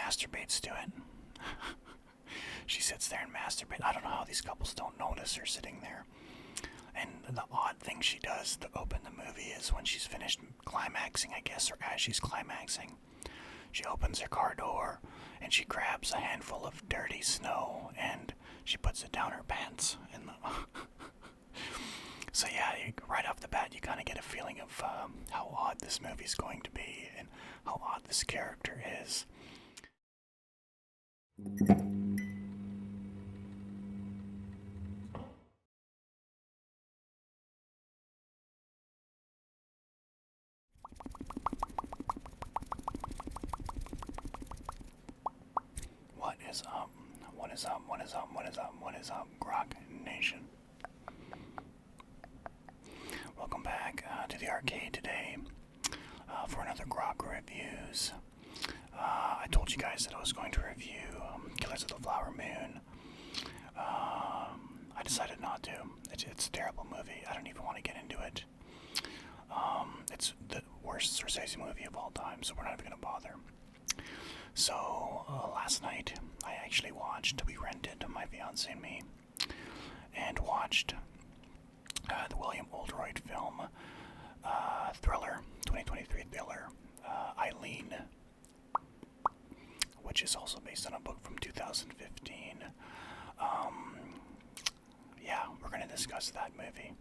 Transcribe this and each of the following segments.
masturbates to it. She sits there and masturbates. I don't know how these couples don't notice her sitting there. And the odd thing she does to open the movie is when she's finished climaxing, I guess, or as she's climaxing, she opens her car door and she grabs a handful of dirty snow and she puts it down her pants. And so yeah, right off the bat, you kind of get a feeling of how odd this movie's going to be and how odd this character is. What is up? What is up? What is up? What is up? What is up, Grocknation? Welcome back to the arcade today for another Grock Reviews. I told you guys that I was going to review Killers of the Flower Moon. I decided not to. It's a terrible movie. I don't even want to get into it. It's the worst Scorsese movie of all time, so we're not even going to bother. So, last night, we rented, my fiance and me, and watched the William Oldroyd film, thriller, 2023 thriller, Eileen, which is also based on a book from 2015. Yeah, we're going to discuss that movie.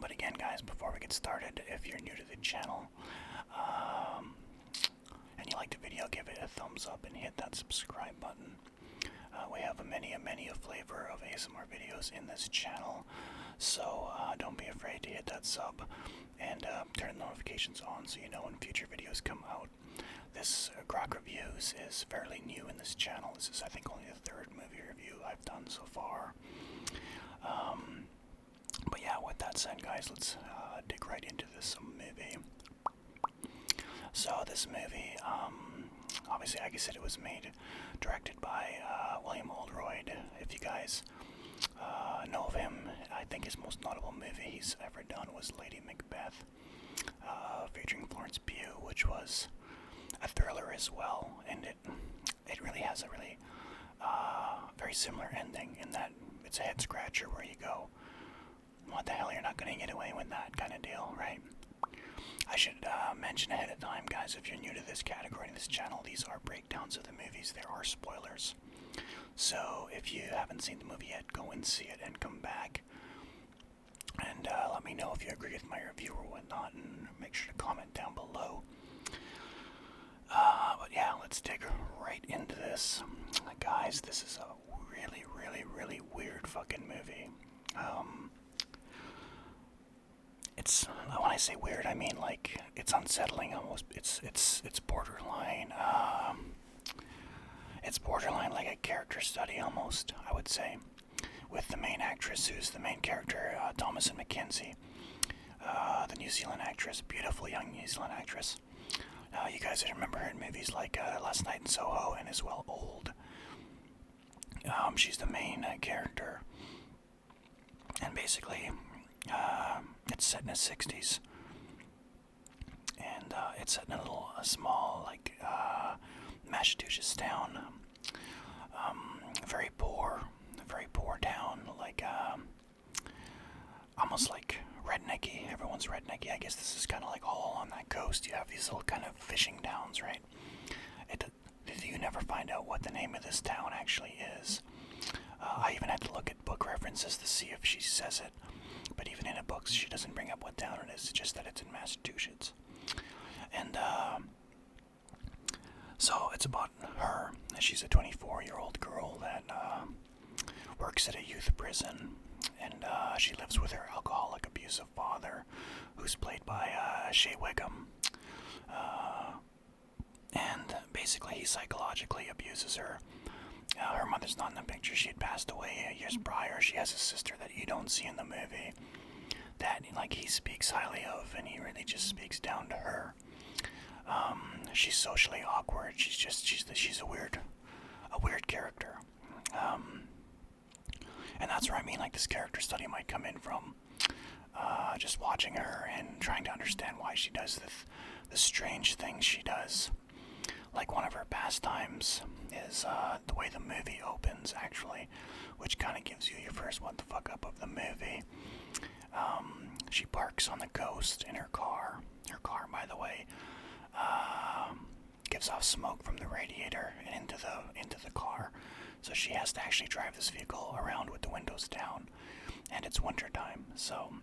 But again, guys, before we get started, if you're new to the channel, and you like the video, give it a thumbs up and hit that subscribe button. We have many a flavor of ASMR videos in this channel, so don't be afraid to hit that sub and turn the notifications on so you know when future videos come out. This Grock Reviews is fairly new in this channel. This is, I think, only the third movie review I've done so far. But yeah, with that said, guys, let's dig right into this movie. So this movie, obviously, like I said, it was directed by William Oldroyd. If you guys know of him, I think his most notable movie he's ever done was Lady Macbeth, featuring Florence Pugh, which was a thriller as well, and it really has a really very similar ending in that it's a head scratcher where you go, what the hell, you're not going to get away with that kind of deal, right? I should mention ahead of time, guys, if you're new to this category, this channel, these are breakdowns of the movies. There are spoilers. So if you haven't seen the movie yet, go and see it and come back. And let me know if you agree with my review or whatnot, and make sure to comment down below. But yeah, let's dig right into this. Guys, this is a really weird fucking movie. When I say weird, I mean like it's unsettling almost. It's borderline. It's borderline like a character study almost, I would say, with the main actress, who's the main character, Thomasin McKenzie, the New Zealand actress, beautiful young New Zealand actress. You guys remember her in movies like Last Night in Soho and as well Old. She's the main character, and basically, it's set in the 60s, and it's set in a little small, like, Massachusetts town, very poor town, like, almost like rednecky. Everyone's rednecky. I guess this is kind of like all on that coast. You have these little kind of fishing towns, right? You never find out what the name of this town actually is. I even had to look at book references to see if she says it. But even in the books, she doesn't bring up what town it is, just that it's in Massachusetts. And, so it's about her. She's a 24-year-old girl that, works at a youth prison. And, she lives with her alcoholic, abusive father, who's played by, Shea Wiggum. And basically, he psychologically abuses her. Her mother's not in the picture. She had passed away years prior. She has a sister that you don't see in the movie that, like, he speaks highly of, and he really just speaks down to her. She's socially awkward. She's a weird character. And that's where I mean, like, this character study might come in from. Just watching her and trying to understand why she does the strange things she does. Like, one of her pastimes times is the way the movie opens, actually, which kind of gives you your first what the fuck up of the movie. She parks on the coast in her car. Her car, by the way, gives off smoke from the radiator and into the car. So she has to actually drive this vehicle around with the windows down, and it's winter time. So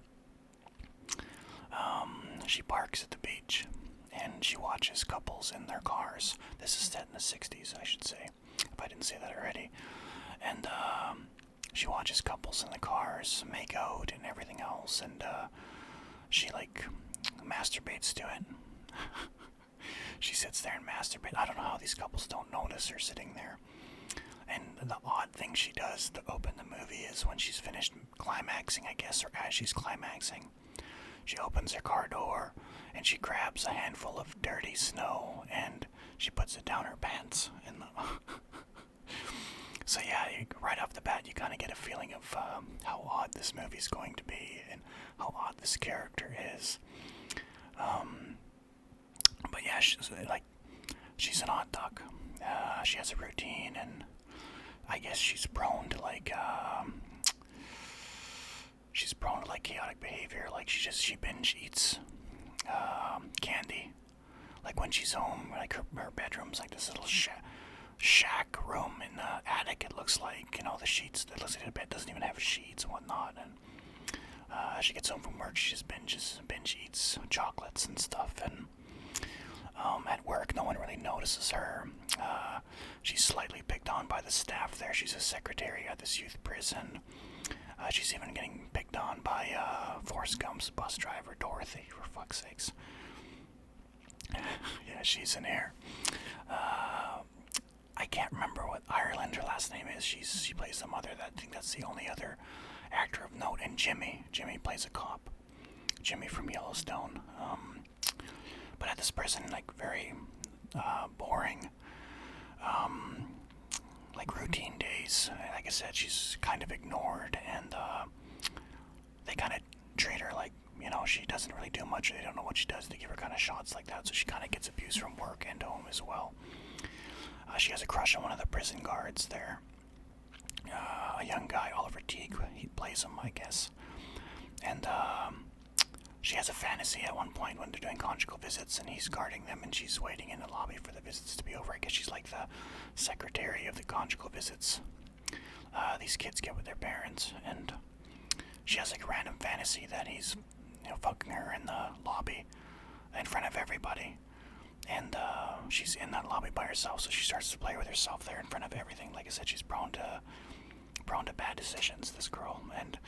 she parks at the beach, and she watches couples in their cars. This is set in the 60s, I should say, if I didn't say that already. And she watches couples in the cars make out and everything else, and she like masturbates to it. She sits there and masturbates. I don't know how these couples don't notice her sitting there. And the odd thing she does to open the movie is when she's finished climaxing, I guess, or as she's climaxing, she opens her car door and she grabs a handful of dirty snow and she puts it down her pants. And so yeah, right off the bat, you kind of get a feeling of how odd this movie's going to be and how odd this character is. But yeah, she's an odd duck. She has a routine, and I guess she's prone to chaotic behavior. Like she binge eats candy. Like when she's home, like her bedroom's like this little shack room in the attic. It looks like, the sheets. It looks like the bed doesn't even have sheets and whatnot. And she gets home from work, she just binge eats chocolates and stuff. And at work, no one really notices her. She's slightly picked on by the staff there. She's a secretary at this youth prison. She's even getting picked on by Forrest Gump's bus driver, Dorothy, for fuck's sakes. Yeah, she's in here. I can't remember what Ireland her last name is. She plays the mother. I think that's the only other actor of note. And Jimmy plays a cop. Jimmy from Yellowstone. But at this prison, like very boring, like routine days. Like I said, she's kind of ignored, and they kind of treat her like, she doesn't really do much. They don't know what she does. They give her kind of shots like that, so she kind of gets abused from work and home as well. She has a crush on one of the prison guards there. A young guy, Oliver Teague, he plays him, I guess. And she has a fantasy at one point when they're doing conjugal visits, and he's guarding them, and she's waiting in the lobby for the visits to be over. I guess she's like the secretary of the conjugal visits these kids get with their parents, and she has like a random fantasy that he's, fucking her in the lobby in front of everybody. And she's in that lobby by herself, so she starts to play with herself there in front of everything. Like I said, she's prone to bad decisions, this girl. And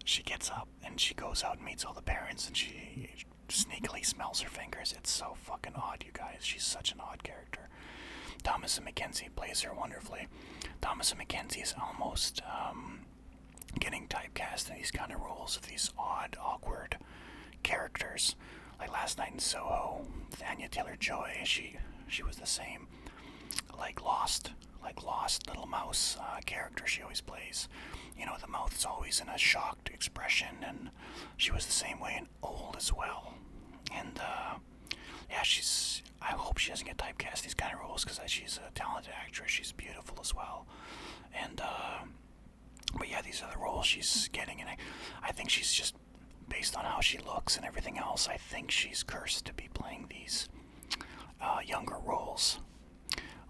she gets up and she goes out and meets all the parents, and she sneakily smells her fingers. It's so fucking odd, you guys. She's such an odd character. Thomasin McKenzie plays her wonderfully. Thomasin McKenzie is almost getting typecast in these kind of roles of these odd, awkward characters. Like last night in Soho, with Anya Taylor-Joy, she was the same, like lost little mouse character she always plays. The mouth's always in a shocked expression, and she was the same way in Old as well. And yeah, I hope she doesn't get typecast in these kind of roles, because she's a talented actress. She's beautiful as well. And but yeah, these are the roles she's getting, and I think she's just, based on how she looks and everything else, I think she's cursed to be playing these younger roles.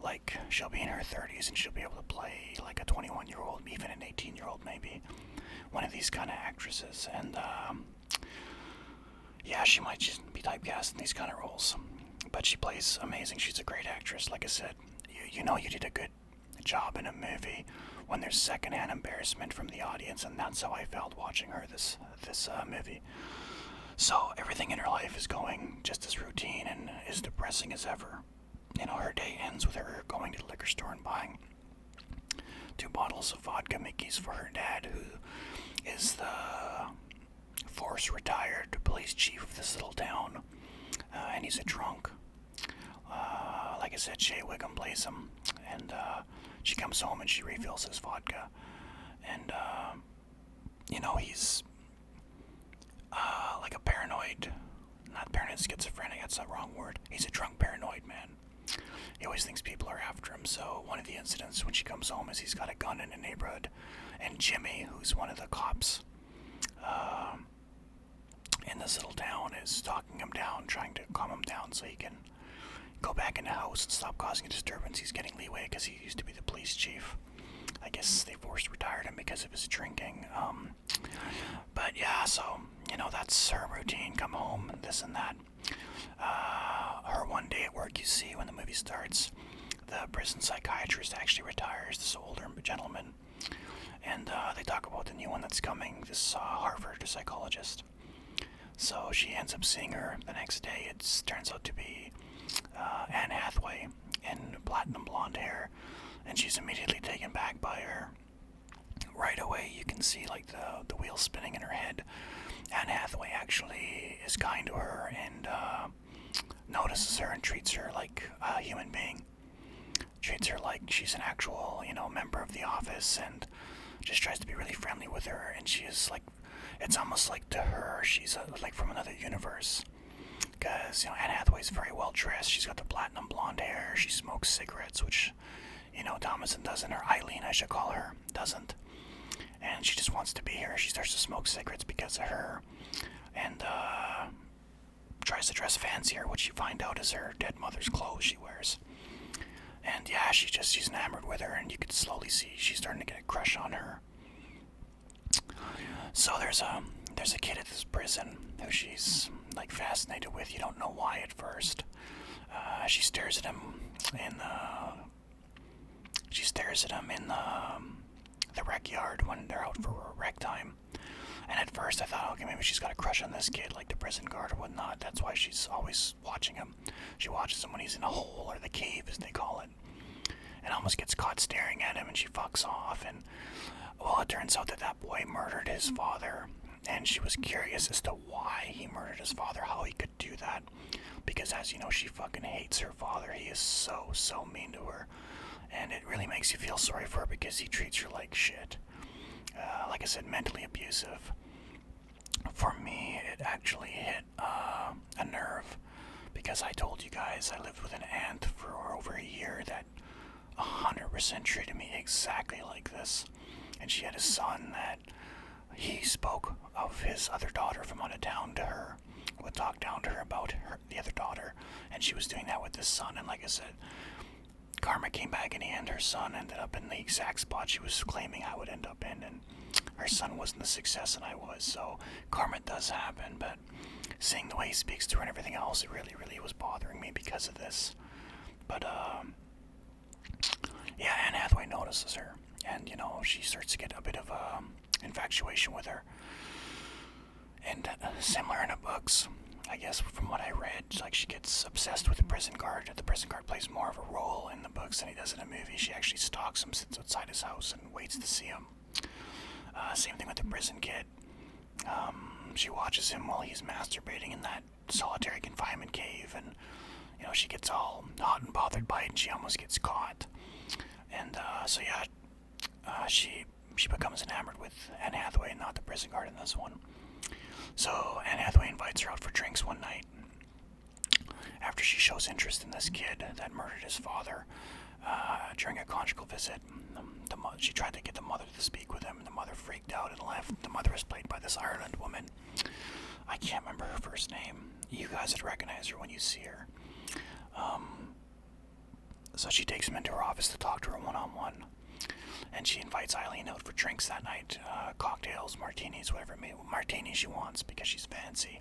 Like, she'll be in her 30s and she'll be able to play like a 21-year-old, even an 18-year-old maybe. One of these kind of actresses. And yeah, she might just be typecast in these kind of roles. But she plays amazing. She's a great actress. Like I said, you did a good job in a movie when there's secondhand embarrassment from the audience, and that's how I felt watching her this movie. So everything in her life is going just as routine and as depressing as ever. Her day ends with her going to the liquor store and buying 2 bottles of vodka Mickeys for her dad, who is the force retired police chief of this little town, and he's a drunk. Like I said, Shea Wiggum plays him, and she comes home and she refills his vodka, and he's like a paranoid, not paranoid, schizophrenic, that's the wrong word. He's a drunk paranoid man. He always thinks people are after him. So one of the incidents when she comes home is he's got a gun in the neighborhood, and Jimmy, who's one of the cops in this little town, is talking him down, trying to calm him down so he can go back in the house and stop causing a disturbance. He's getting leeway because he used to be the police chief. I guess they retired him because of his drinking. But yeah, so, that's her routine. Come home, and this and that. Her one day at work, you see, when the movie starts, the prison psychiatrist actually retires, this older gentleman. And they talk about the new one that's coming, this Harvard psychologist. So she ends up seeing her the next day. It turns out to be Anne Hathaway in platinum blonde hair, and she's immediately taken back by her. Right away, you can see like the wheels spinning in her head. Anne Hathaway actually is kind to her and notices her and treats her like a human being. Treats her like she's an actual, member of the office, and just tries to be really friendly with her. And she is like, it's almost like to her, she's like from another universe. Because, Anne Hathaway's very well dressed. She's got the platinum blonde hair. She smokes cigarettes, which, Thomason doesn't, or Eileen, I should call her, doesn't. And she just wants to be here. She starts to smoke cigarettes because of her. And, tries to dress fancier, which you find out is her dead mother's clothes she wears. And yeah, she's enamored with her, and you can slowly see she's starting to get a crush on her. So there's a kid at this prison who she's like fascinated with. You don't know why at first. She stares at him in the rec yard when they're out for rec time. And at first I thought, okay, maybe she's got a crush on this kid, like the prison guard or whatnot. That's why she's always watching him. She watches him when he's in a hole, or the cave as they call it, and almost gets caught staring at him, and she fucks off. And well, it turns out that boy murdered his father, and she was curious as to why he murdered his father, how he could do that, because as you know, she fucking hates her father. He is so mean to her, and it really makes you feel sorry for her because he treats her like shit. Like I said, mentally abusive. For me, it actually hit a nerve, because I told you guys I lived with an aunt for over a year that 100% treated me exactly like this. And she had a son that he spoke of his other daughter from out of town to her, would talk down to her about the other daughter, and she was doing that with this son. And like I said, karma came back in the end. Her son ended up in the exact spot she was claiming I would end up in, and her son wasn't the success that I was. So karma does happen, but seeing the way he speaks to her and everything else, it really was bothering me because of this. But yeah, Anne Hathaway notices her, and she starts to get a bit of infatuation with her. And similar in the books, I guess from what I read, like she gets obsessed with the prison guard. The prison guard plays more of a role in the books than he does in the movie. She actually stalks him, sits outside his house, and waits to see him. Same thing with the prison kid. She watches him while he's masturbating in that solitary confinement cave, and she gets all hot and bothered by it, and she almost gets caught. And so yeah, she becomes enamored with Anne Hathaway, not the prison guard in this one. So Anne Hathaway invites her out for drinks one night after she shows interest in this kid that murdered his father during a conjugal visit. She tried to get the mother to speak with him, and the mother freaked out and left. The mother is played by this Ireland woman. I can't remember her first name. You guys would recognize her when you see her. So she takes him into her office to talk to her one-on-one. And she invites Eileen out for drinks that night. Cocktails, martinis, whatever martini she wants, because she's fancy.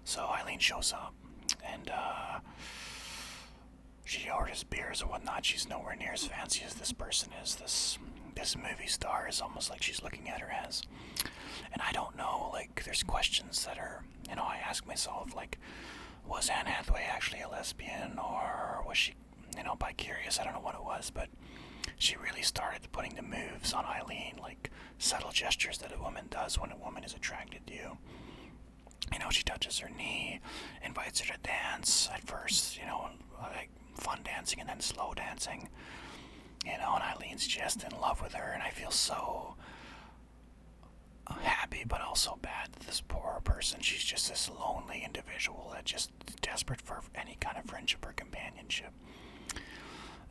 So Eileen shows up, and she orders beers or whatnot. She's nowhere near as fancy as this person is. This movie star is almost like she's looking at her as. And I don't know, like, there's questions that are, I ask myself, like, was Anne Hathaway actually a lesbian, or was she, bi-curious? I don't know what it was, but she really started putting the moves on Eileen, like subtle gestures that a woman does when a woman is attracted to you. She touches her knee, invites her to dance at first, like fun dancing and then slow dancing. And Eileen's just in love with her, and I feel so happy but also bad. This poor person, she's just this lonely individual that just desperate for any kind of friendship or companionship.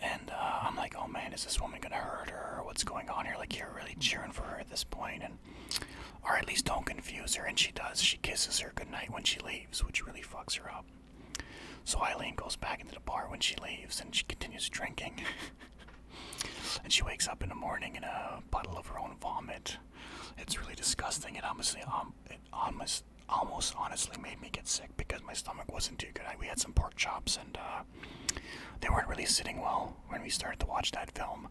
And I'm like, oh man, is this woman gonna hurt her, or what's going on here? Like, you're really cheering for her at this point, and or at least don't confuse her. And she does. She kisses her goodnight when she leaves, which really fucks her up. So Eileen goes back into the bar when she leaves, and she continues drinking. And she wakes up in the morning in a puddle of her own vomit. It's really disgusting. It almost honestly made me get sick because my stomach wasn't too good. We had some pork chops, and they weren't really sitting well when we started to watch that film.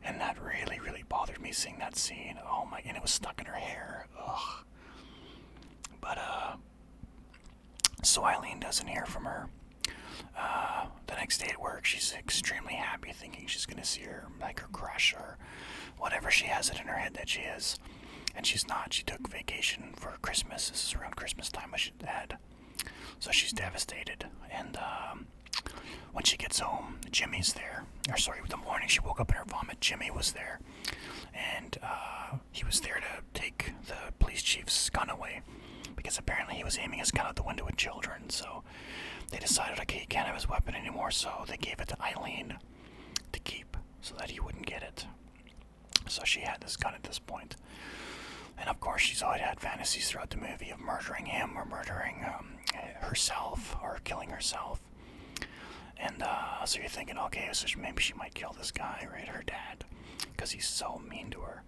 And that really, really bothered me, seeing that scene. Oh my, and it was stuck in her hair. Ugh. But, so Eileen doesn't hear from her. The next day at work, she's extremely happy, thinking she's gonna see her, like her crush or whatever she has it in her head that she is. And she's not. She took vacation for Christmas. This is around Christmas time, I should add. So she's devastated. And when she gets home, Jimmy's there. Or sorry, the morning she woke up in her vomit, Jimmy was there. And he was there to take the police chief's gun away, because apparently he was aiming his gun out the window at children. So they decided, okay, he can't have his weapon anymore, so they gave it to Eileen to keep so that he wouldn't get it. So she had this gun at this point. And of course, she's always had fantasies throughout the movie of murdering him or murdering herself or killing herself. And so you're thinking, okay, so maybe she might kill this guy, right, her dad, because he's so mean to her.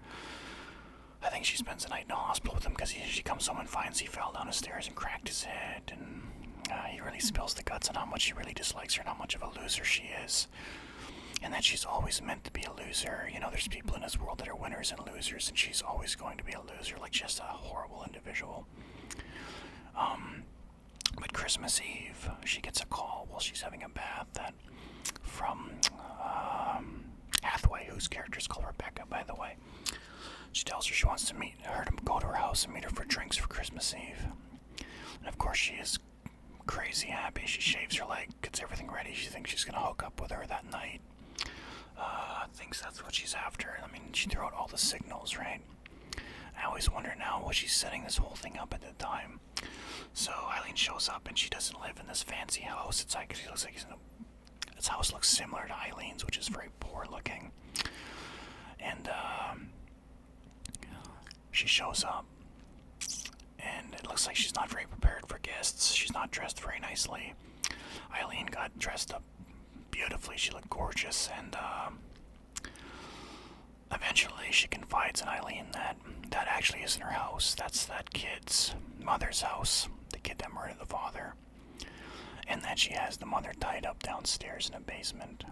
I think she spends the night in the hospital with him because she comes home and finds he fell down the stairs and cracked his head, and he really spills the guts on how much he really dislikes her and how much of a loser she is, and that she's always meant to be a loser. You know, there's people in this world that are winners and losers, and she's always going to be a loser, like just a horrible individual. But Christmas Eve, she gets a call while she's having a bath from Hathaway, whose character's called Rebecca, by the way. She tells her she wants to meet her, to go to her house and meet her for drinks for Christmas Eve. And of course, she is crazy happy. She shaves her leg, gets everything ready. She thinks she's gonna hook up with her that night. Thinks that's what she's after. I mean, she threw out all the signals, right? I always wonder now, was she setting this whole thing up at the time? So Eileen shows up, and she doesn't live in this fancy house. It's like, it looks like this house looks similar to Eileen's, which is very poor looking. And she shows up, and it looks like she's not very prepared for guests. She's not dressed very nicely. Eileen got dressed up beautifully. She looked gorgeous, and eventually she confides in Eileen that actually isn't her house. That's that kid's mother's house, the kid that murdered the father, and that she has the mother tied up downstairs in a basement.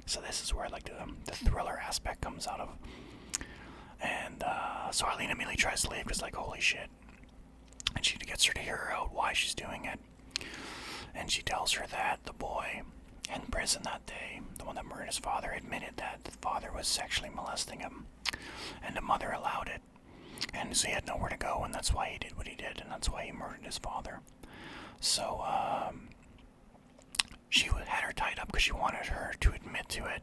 So this is where, like, the thriller aspect comes out of. And so Eileen immediately tries to leave because, like, holy shit. And she gets her to hear her out why she's doing it. And she tells her that the boy in prison that day, the one that murdered his father, admitted that the father was sexually molesting him. And the mother allowed it. And so he had nowhere to go, and that's why he did what he did, and that's why he murdered his father. So she had her tied up because she wanted her to admit to it.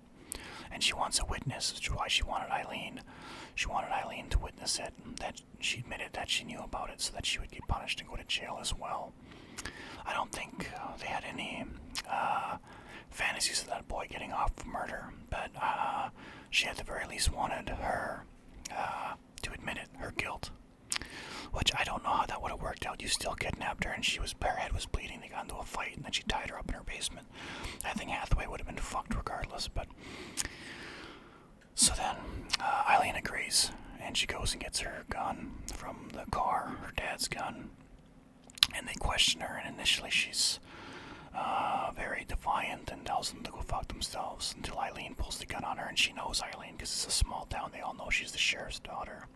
And she wants a witness, which is why she wanted Eileen. She wanted Eileen to witness it, that she admitted that she knew about it so that she would get punished and go to jail as well. I don't think they had any fantasies of that boy getting off for murder, but she at the very least wanted her to admit it, her guilt. Which I don't know how that would have worked out. You still kidnapped her, and her head was bleeding. They got into a fight, and then she tied her up in her basement. I think Hathaway would have been fucked regardless, but... So then, Eileen agrees, and she goes and gets her gun from the car, her dad's gun, and they question her, and initially she's very defiant and tells them to go fuck themselves until Eileen pulls the gun on her, and she knows Eileen because it's a small town. They all know she's the sheriff's daughter.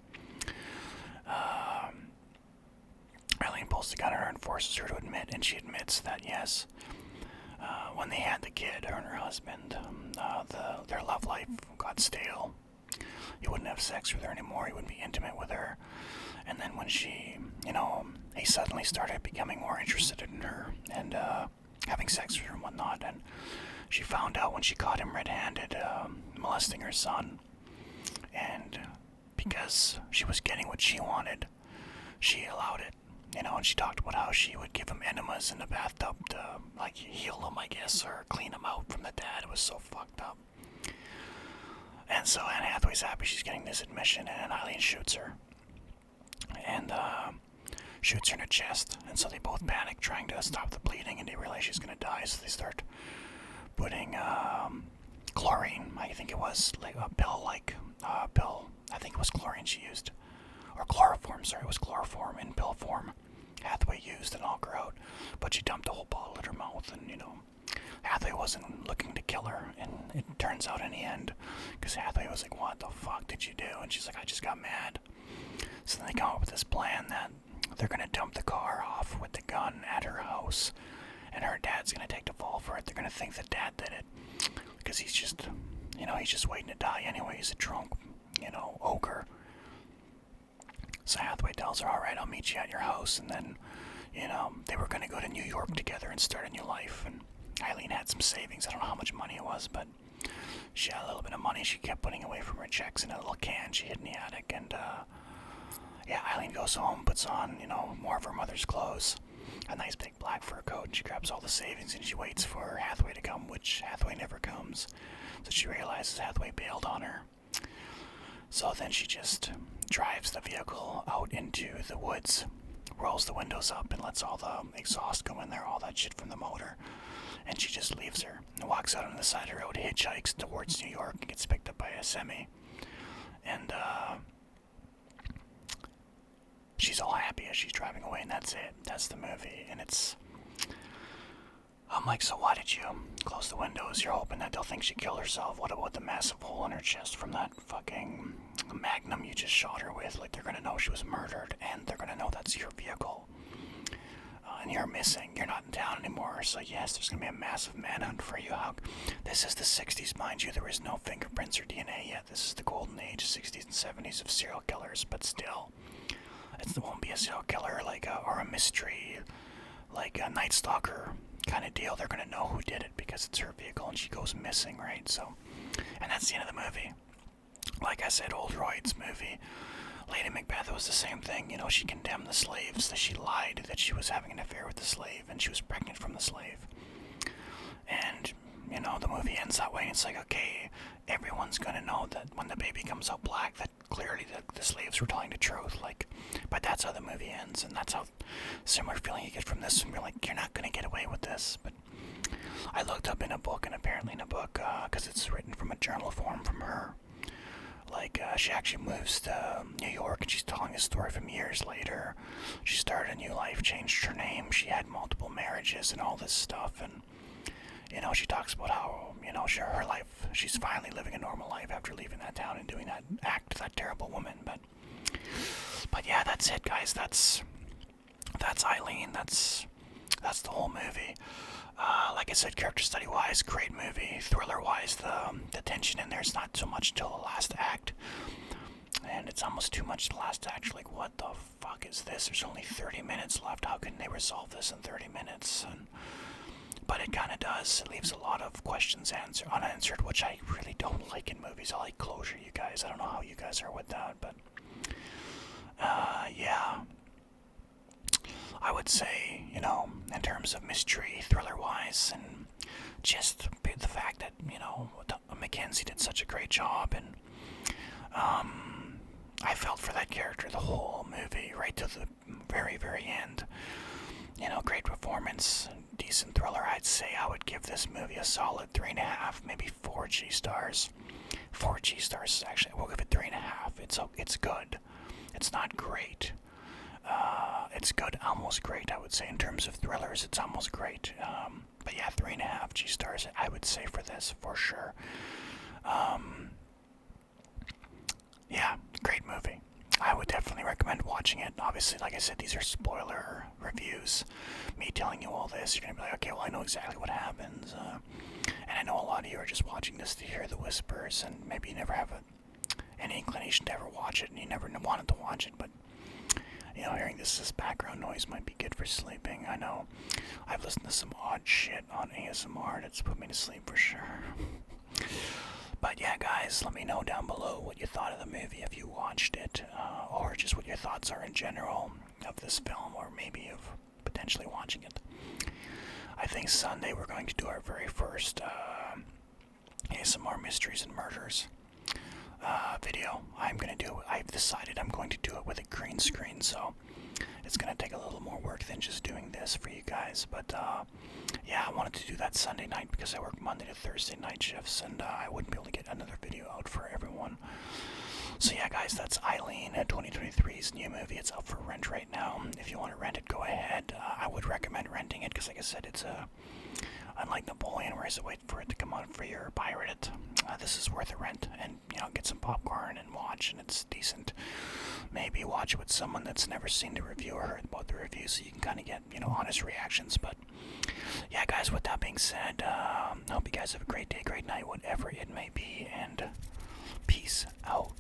Eileen pulls the gun on her and forces her to admit, and she admits that yes, when they had the kid, her and her husband, their love life got stale. He wouldn't have sex with her anymore. He wouldn't be intimate with her. And then when she, he suddenly started becoming more interested in her and having sex with her and whatnot. And she found out when she caught him red-handed molesting her son. And because she was getting what she wanted. She allowed it, you know, and she talked about how she would give him enemas in the bathtub to, like, heal him, I guess, or clean him out from the dad. It was so fucked up. And so Anne Hathaway's happy she's getting this admission, and Eileen shoots her. And, shoots her in the chest, and so they both panic trying to stop the bleeding, and they realize she's gonna die, so they start putting, chlorine, I think it was, like a pill, I think it was chlorine she used. Or chloroform, sorry, it was chloroform in pill form. Hathaway used and knock her out, but she dumped a whole bottle in her mouth, and, you know, Hathaway wasn't looking to kill her, and it turns out in the end, because Hathaway was like, what the fuck did you do? And she's like, I just got mad. So then they come up with this plan that they're going to dump the car off with the gun at her house, and her dad's going to take the fall for it. They're going to think that dad did it, because he's just, you know, he's just waiting to die anyway. He's a drunk, you know, ogre. So Hathaway tells her, alright, I'll meet you at your house, and then, you know, they were going to go to New York together and start a new life, and Eileen had some savings. I don't know how much money it was, but she had a little bit of money she kept putting away from her checks in a little can she hid in the attic, and, yeah, Eileen goes home, puts on, you know, more of her mother's clothes, a nice big black fur coat, and she grabs all the savings, and she waits for Hathaway to come, which Hathaway never comes, so she realizes Hathaway bailed on her. So then she just drives the vehicle out into the woods, rolls the windows up, and lets all the exhaust go in there, all that shit from the motor, and she just leaves her, and walks out on the side of the road, hitchhikes towards New York, and gets picked up by a semi, and, she's all happy as she's driving away, and that's it. That's the movie, and it's... I'm like, so why did you close the windows? You're hoping that they'll think she killed herself. What about the massive hole in her chest from that fucking magnum you just shot her with? Like, they're gonna know she was murdered, and they're gonna know that's your vehicle. And you're missing. You're not in town anymore, so yes, there's gonna be a massive manhunt for you. This is the 60s, mind you. There was no fingerprints or DNA yet. This is the golden age, 60s and 70s of serial killers, but still... It won't be a serial killer or a mystery, like a Night Stalker kind of deal. They're going to know who did it because it's her vehicle and she goes missing, right? So, and that's the end of the movie. Like I said, Oldroyd's movie, Lady Macbeth, was the same thing. You know, she condemned the slaves, that she lied that she was having an affair with the slave and she was pregnant from the slave. And, you know, the movie ends that way and it's like, okay, everyone's going to know that when the baby comes out black, that clearly the slaves were telling the truth, like, but that's how the movie ends, and that's how similar feeling you get from this, and you're like, you're not going to get away with this. But I looked up in a book, and apparently in a book, because it's written from a journal form from her, like, she actually moves to New York, and she's telling a story from years later. She started a new life, changed her name, she had multiple marriages, and all this stuff, and, you know, she talks about how, you know, her life, she's finally living a normal life after leaving that town and doing that act, that terrible woman. But yeah, that's it, guys. That's Eileen. That's the whole movie. Like I said, character study wise, great movie. Thriller wise, the tension in there is not so much till the last act, and it's almost too much the last act. You're like, what the fuck is this? There's only 30 minutes left. How can they resolve this in 30 minutes? But it kind of does. It leaves a lot of questions unanswered, which I really don't like in movies. I like closure, you guys. I don't know how you guys are with that, but yeah. I would say, you know, in terms of mystery, thriller-wise, and just the fact that, you know, Mackenzie did such a great job, and I felt for that character the whole movie, right to the very, very end. You know, great performance, decent thriller. I'd say I would give this movie a solid 3.5, maybe 4 G stars. 4 G stars, actually. I will give it 3.5. It's good. It's not great. It's good, almost great, I would say. In terms of thrillers, it's almost great. But yeah, 3.5 G stars, I would say, for this, for sure. Yeah, great movie. I would definitely recommend watching it. Obviously, like I said, these are spoiler reviews. Me telling you all this, you're going to be like, okay, well, I know exactly what happens. And I know a lot of you are just watching this to hear the whispers, and maybe you never have any inclination to ever watch it, and you never wanted to watch it, but, you know, hearing this background noise might be good for sleeping. I know I've listened to some odd shit on ASMR that's put me to sleep for sure. But yeah, guys, let me know down below what you thought of the movie, if you watched it, or just what your thoughts are in general of this film, or maybe of potentially watching it. I think Sunday we're going to do our very first ASMR Mysteries and Murders video. I've decided I'm going to do it with a green screen, so it's going to take a little more work than just doing this for you guys. But yeah, I wanted to do that Sunday night because I work Monday to Thursday night shifts, and I wouldn't be able to get another video out for everyone. So yeah, guys, that's Eileen, 2023's new movie. It's up for rent right now. If you want to rent it, go ahead. I would recommend renting it because, like I said, it's unlike Napoleon, where you have to wait for it to come out free or pirate it. This is worth a rent, and get some popcorn and watch, and it's decent. Maybe watch it with someone that's never seen the review or heard about the review, so you can kind of get honest reactions. But yeah, guys, with that being said, I hope you guys have a great day, great night, whatever it may be, and peace out.